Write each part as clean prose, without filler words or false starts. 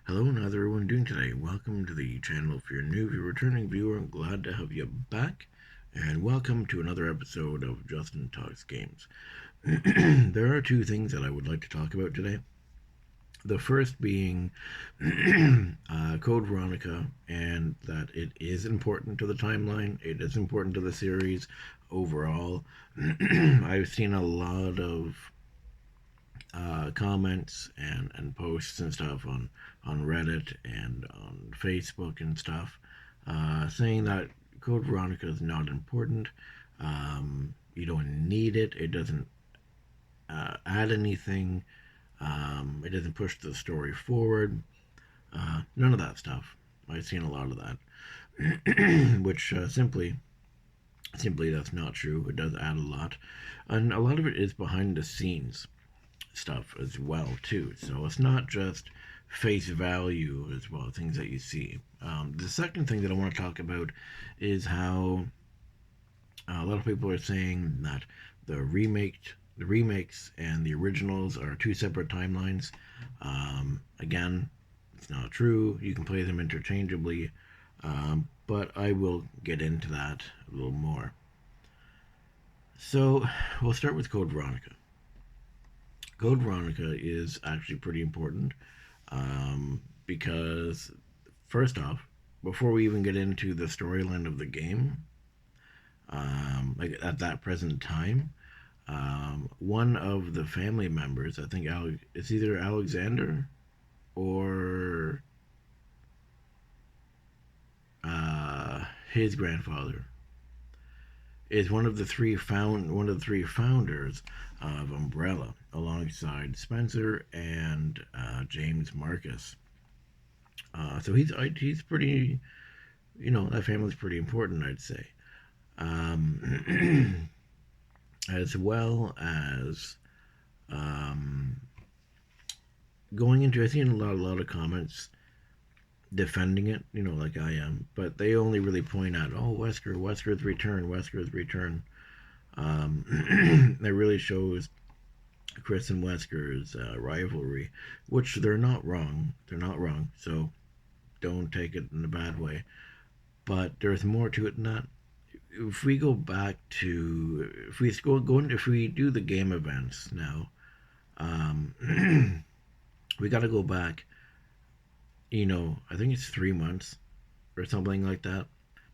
Hello, and how's everyone doing today? Welcome to the channel. If you're new, if you're a returning viewer, I'm glad to have you back. And welcome to another episode of Justin Talks Games. There are two things that I would like to talk about today. The first being Code Veronica, and that it is important to the timeline, it is important to the series overall. I've seen a lot of comments and posts and stuff on Reddit and on Facebook and stuff, saying that Code Veronica is not important. You don't need it. It doesn't add anything. It doesn't push the story forward. None of that stuff. I've seen a lot of that, which simply that's not true. It does add a lot, and a lot of it is behind the scenes stuff as well too. So it's not just face value as well, things that you see. The second thing that I want to talk about is how a lot of people are saying that the remakes and the originals are two separate timelines. Again, it's not true. You can play them interchangeably, but I will get into that a little more. So we'll start with Code Veronica. Code Veronica is actually pretty important because, first off, before we even get into the storyline of the game, like at that present time, one of the family members, I think it's either Alexander or his grandfather, is one of the three founders of Umbrella, alongside Spencer and James Marcus. So he's pretty, that family's pretty important, I'd say. As well as going into, I've seen a lot of comments defending it, like I am, but they only really point out, oh, Wesker's return. It really shows Chris and Wesker's rivalry, which they're not wrong. They're not wrong. So don't take it in a bad way. But there's more to it than that. If we go back to, if we do the game events now, we got to go back. I think it's 3 months or something like that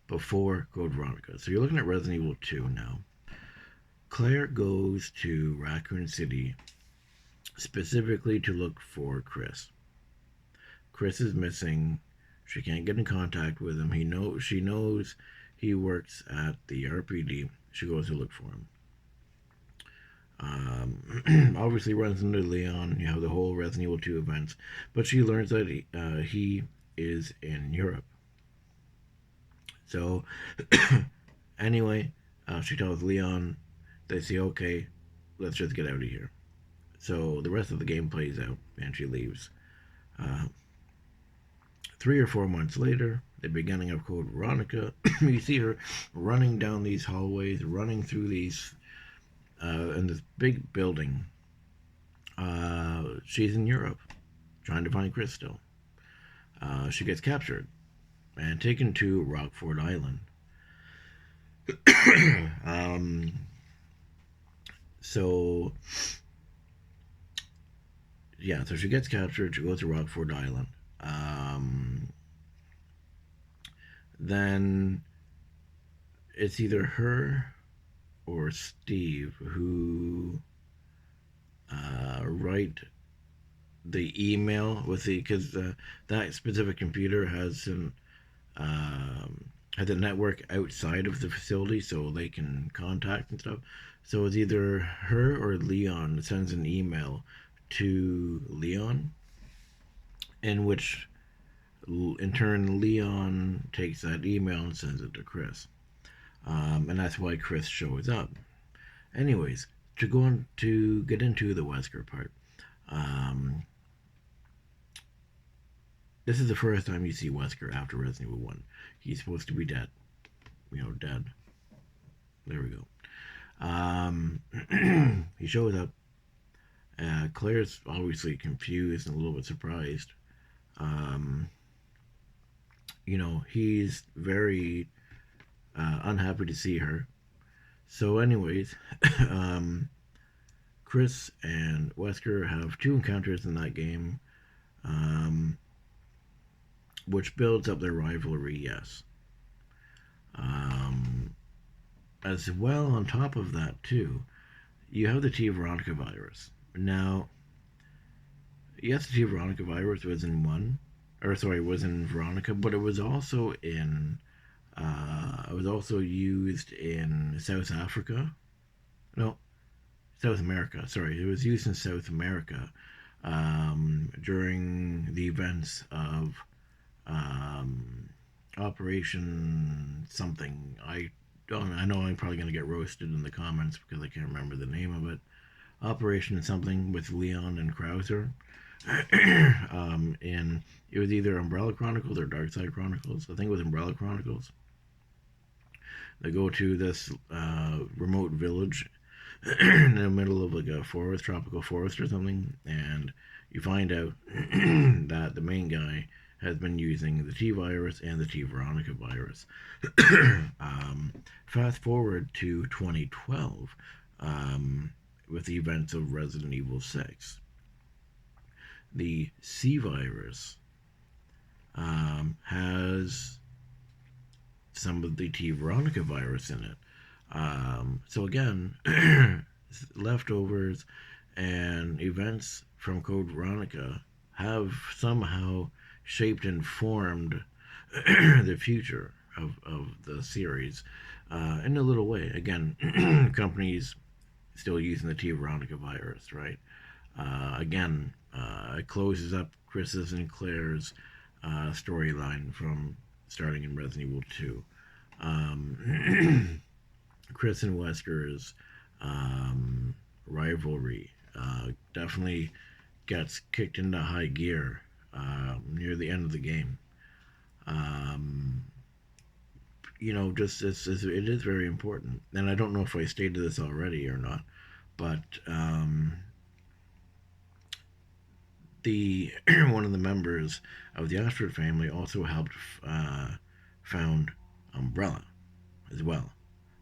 before Code Veronica. So you're looking at Resident Evil 2 now. Claire goes to Raccoon City specifically to look for Chris. Chris is missing. She can't get in contact with him. She knows he works at the RPD. She goes to look for him. Obviously runs into Leon. You have the whole Resident Evil 2 events, but she learns that he is in Europe. So anyway, she tells Leon. They say, okay, let's just get out of here. So the rest of the game plays out, and she leaves. 3 or 4 months later, the beginning of Code Veronica, you see her running down these hallways, running through these in this big building. She's in Europe, trying to find Chris still. She gets captured and taken to Rockford Island. So she gets captured. She goes to Rockford Island. Then it's either her or Steve who write the email with because that specific computer has a network outside of the facility, so they can contact and stuff. So it's either her or Leon that sends an email to Leon, in which in turn Leon takes that email and sends it to Chris. And that's why Chris shows up. Anyways, to get into the Wesker part, this is the first time you see Wesker after Resident Evil 1. He's supposed to be dead. Dead. There we go. He shows up. Claire's obviously confused and a little bit surprised. Um, he's very unhappy to see her. So, anyways, um, Chris and Wesker have two encounters in that game, um, which builds up their rivalry, yes. Um, as well, on top of that, too, you have the T. Veronica virus. Now, yes, the T. Veronica virus was in one, or sorry, was in Veronica, but it was also used in South Africa. No, South America. Sorry, it was used in South America during the events of um, Operation something. I don't. I know I'm probably going to get roasted in the comments because I can't remember the name of it. Operation something with Leon and Krauser. And it was either Umbrella Chronicles or Dark Side Chronicles. I think it was Umbrella Chronicles. They go to this remote village in the middle of like a forest, tropical forest or something, and you find out that the main guy has been using the T virus and the T Veronica virus. um, Fast forward to 2012 with the events of Resident Evil 6. The C virus has some of the T Veronica virus in it. So again, leftovers and events from Code Veronica have somehow shaped and formed the future of the series in a little way. Again, companies still using the T Veronica virus, right? It closes up Chris's and Claire's storyline from starting in Resident Evil 2. Chris and Wesker's rivalry definitely gets kicked into high gear near the end of the game. Um, it is very important, and I don't know if I stated this already or not, but the one of the members of the Ashford family also helped found Umbrella as well.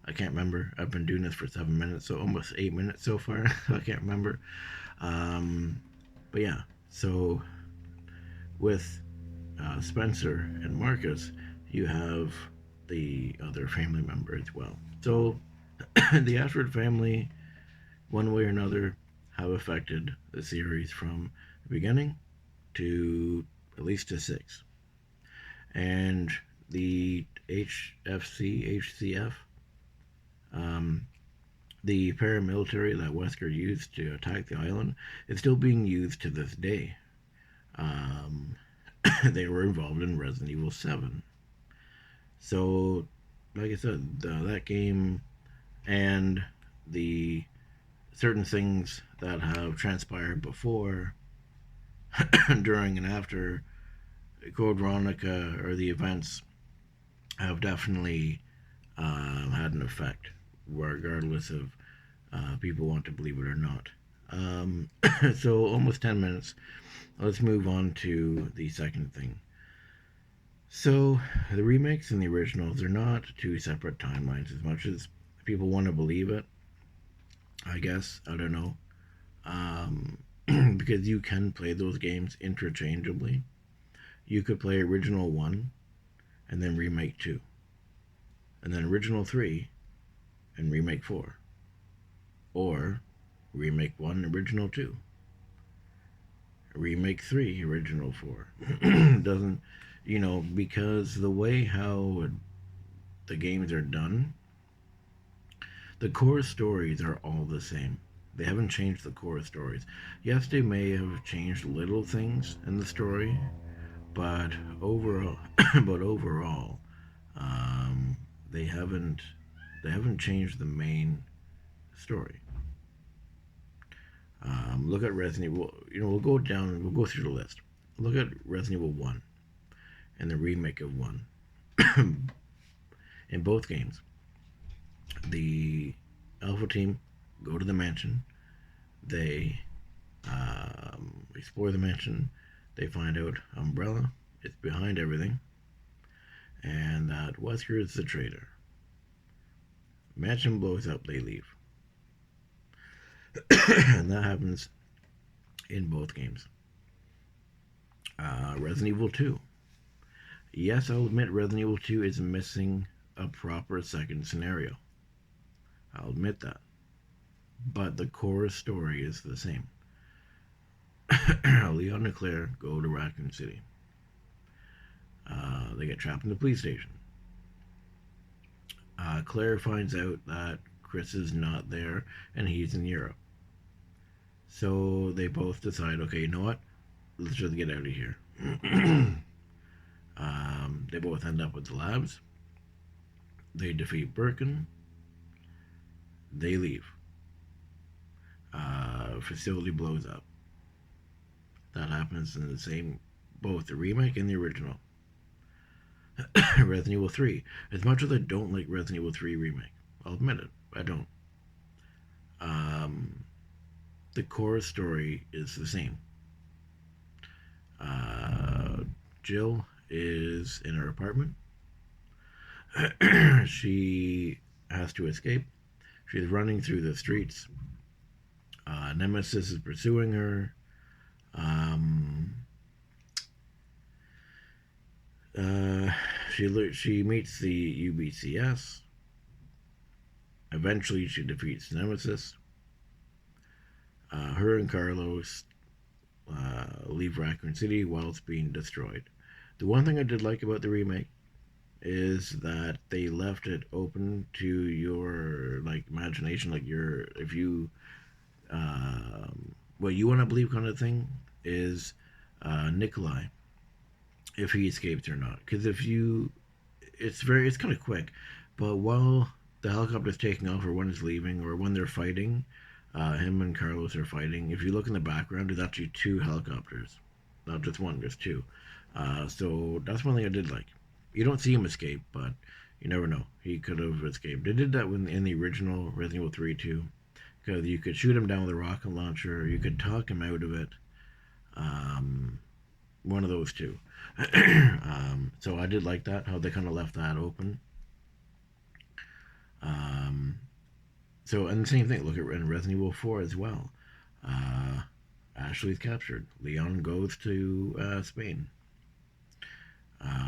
I can't remember. I've been doing this for 7 minutes, so almost 8 minutes so far. I can't remember. Um, but yeah, so with Spencer and Marcus, you have the other family member as well. So the Ashford family, one way or another, have affected the series from the beginning to at least to 6. And the HCF, um, the paramilitary that Wesker used to attack the island, is still being used to this day. Um, they were involved in Resident Evil 7. So, like I said, that game and the certain things that have transpired before, during, and after Code Veronica or the events have definitely had an effect, regardless of people want to believe it or not. So, almost 10 minutes. Let's move on to the second thing. So, the remakes and the originals are not two separate timelines as much as people want to believe it. I guess. I don't know. Um, because you can play those games interchangeably. You could play Original 1 and then Remake 2. And then Original 3 and Remake 4. Or Remake 1, Original 2. Remake 3, Original 4. Doesn't, because the way how the games are done, the core stories are all the same. They haven't changed the core stories. Yes, they may have changed little things in the story, but overall, um, they haven't changed the main story. Look at Resident Evil. We'll go down. We'll go through the list. Look at Resident Evil 1 and the remake of 1. In both games, the Alpha team go to the mansion. They explore the mansion. They find out Umbrella is behind everything and that Wesker is the traitor. Mansion blows up, they leave. And that happens in both games. Resident Evil 2. Yes, I'll admit Resident Evil 2 is missing a proper second scenario. I'll admit that. But the core story is the same. Leon and Claire go to Raccoon City. They get trapped in the police station. Claire finds out that Chris is not there and he's in Europe. So they both decide, okay, you know what? Let's just get out of here. They both end up with the labs. They defeat Birkin. They leave. Facility blows up. That happens in the same, both the remake and the original. Resident Evil 3. As much as I don't like Resident Evil 3 remake, I'll admit it, I don't. The core story is the same. Jill is in her apartment. She has to escape. She's running through the streets. Nemesis is pursuing her. She meets the UBCS. Eventually, she defeats Nemesis. Her and Carlos leave Raccoon City while it's being destroyed. The one thing I did like about the remake is that they left it open to your imagination, if you what you want to believe kind of thing is Nikolai, if he escaped or not. Because it's kind of quick, but while the helicopter's taking off or when it's leaving or when they're fighting, him and Carlos are fighting. If you look in the background, there's actually two helicopters, not just one. There's two. So that's one thing I did like. You don't see him escape, but you never know. He could have escaped. They did that in the original Resident Evil 3 too, because you could shoot him down with a rocket launcher. You could talk him out of it. One of those two. So I did like that, how they kind of left that open. And the same thing, look at in Resident Evil 4 as well. Ashley's captured. Leon goes to Spain.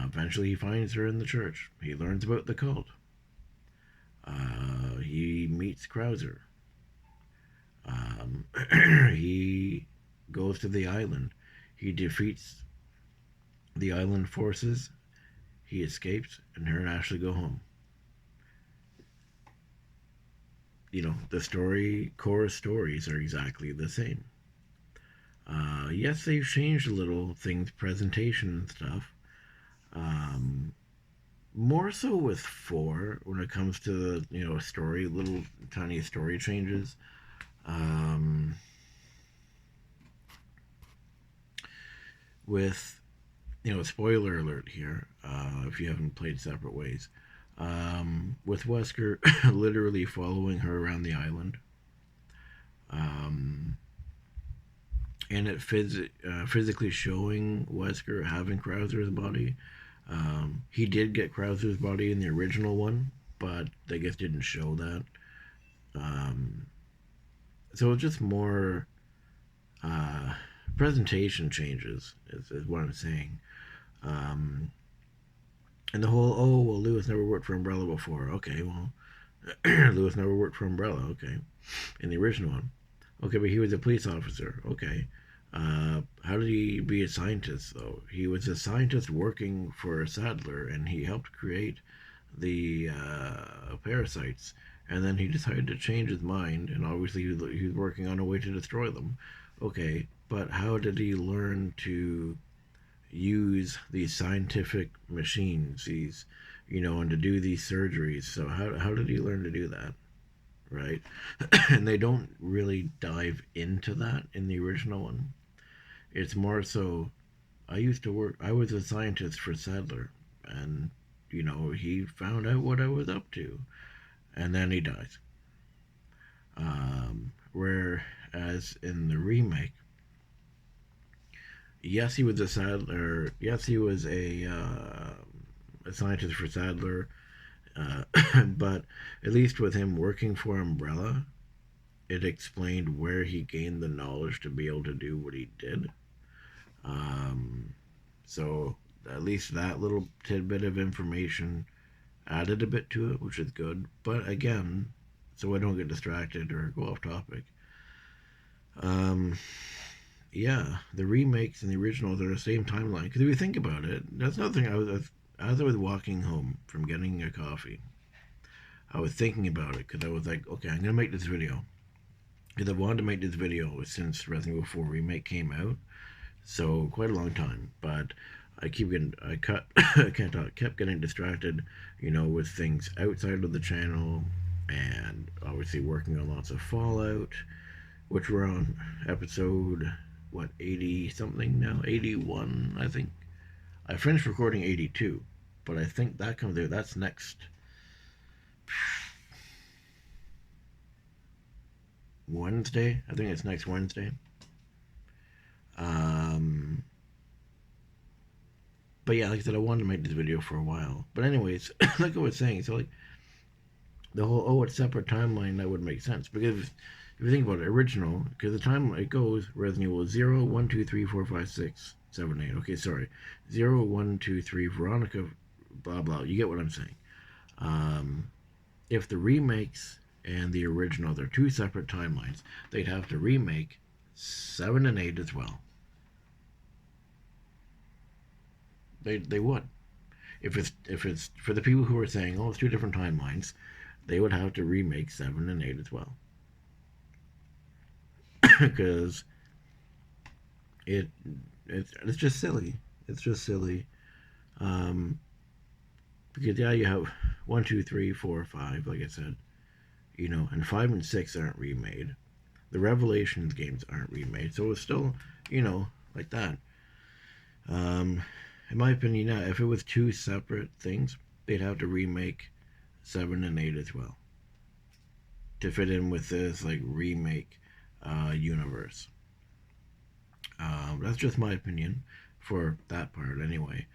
Eventually he finds her in the church. He learns about the cult. He meets Krauser. He goes to the island. He defeats the island forces. He escapes, and her and Ashley go home. The core stories are exactly the same. Yes, they've changed a little things, presentation and stuff. More so with 4 when it comes to the story, little tiny story changes. With spoiler alert here, if you haven't played Separate Ways, with Wesker literally following her around the island, and it physically showing Wesker having Krauser's body. He did get Krauser's body in the original one, but they just didn't show that. So it's just more presentation changes is what I'm saying. And the whole, oh, well, Lewis never worked for Umbrella before. Okay, well, Lewis never worked for Umbrella. Okay, in the original one. Okay, but he was a police officer. Okay. How did he be a scientist, though? He was a scientist working for Sadler, and he helped create the parasites. And then he decided to change his mind, and obviously he was working on a way to destroy them. Okay, but how did he learn to use these scientific machines, and to do these surgeries? So how did he learn to do that? Right? And they don't really dive into that in the original one. It's more so, I was a scientist for Sadler, and, he found out what I was up to, and then he dies. Whereas in the remake, yes, he was a Sadler. Yes, he was a scientist for Sadler. Uh, but at least with him working for Umbrella, it explained where he gained the knowledge to be able to do what he did. Um, so at least that little tidbit of information added a bit to it, which is good. But again, so I don't get distracted or go off topic. Um, yeah, the remakes and the originals are the same timeline. Because if you think about it, that's another thing. As I was walking home from getting a coffee, I was thinking about it because I was like, okay, I'm gonna make this video because I've wanted to make this video since Resident Evil 4 Remake came out, so quite a long time. But I can't talk, kept getting distracted, with things outside of the channel, and obviously working on lots of Fallout, which we're on episode, what, 80 something now? 81, I think. I finished recording 82, but I think that comes out, that's next Wednesday. I think it's next Wednesday. Um, but yeah, like I said, I wanted to make this video for a while. But anyways, like I was saying, so like the whole it's separate timeline, that would make sense because if you think about it, original, because the time it goes Resident Evil 0, 1, 2, 3, 4, 5, 6, 7, 8. Okay, sorry, 0, 1, 2, 3, Veronica, blah blah. You get what I'm saying. Um, if the remakes and the original, they're two separate timelines, they'd have to remake 7 and 8 as well. They would. If it's for the people who are saying, oh, it's two different timelines, they would have to remake 7 and 8 as well. Because it it's just silly. It's just silly. Um, because yeah, you have 1, 2, 3, 4, 5, like I said, and 5 and 6 aren't remade. The Revelations games aren't remade, so it's still, like that. Um, in my opinion, yeah, if it was two separate things, they'd have to remake 7 and 8 as well to fit in with this like remake universe. That's just my opinion for that part, anyway.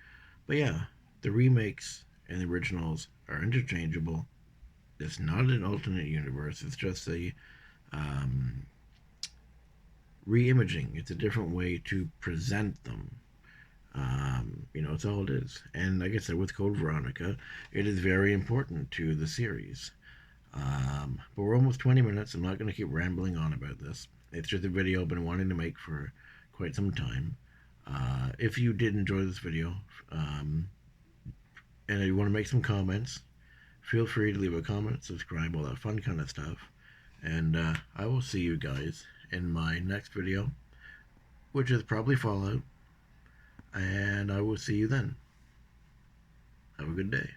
But yeah, the remakes and the originals are interchangeable. It's not an alternate universe. It's just a um, re-imaging. It's a different way to present them. It's all it is. And like I said, with Code Veronica, it is very important to the series. But we're almost 20 minutes. I'm not going to keep rambling on about this. It's just a video I've been wanting to make for quite some time. If you did enjoy this video, and you want to make some comments, feel free to leave a comment, subscribe, all that fun kind of stuff. And I will see you guys in my next video, which is probably Fallout. And I will see you then. Have a good day.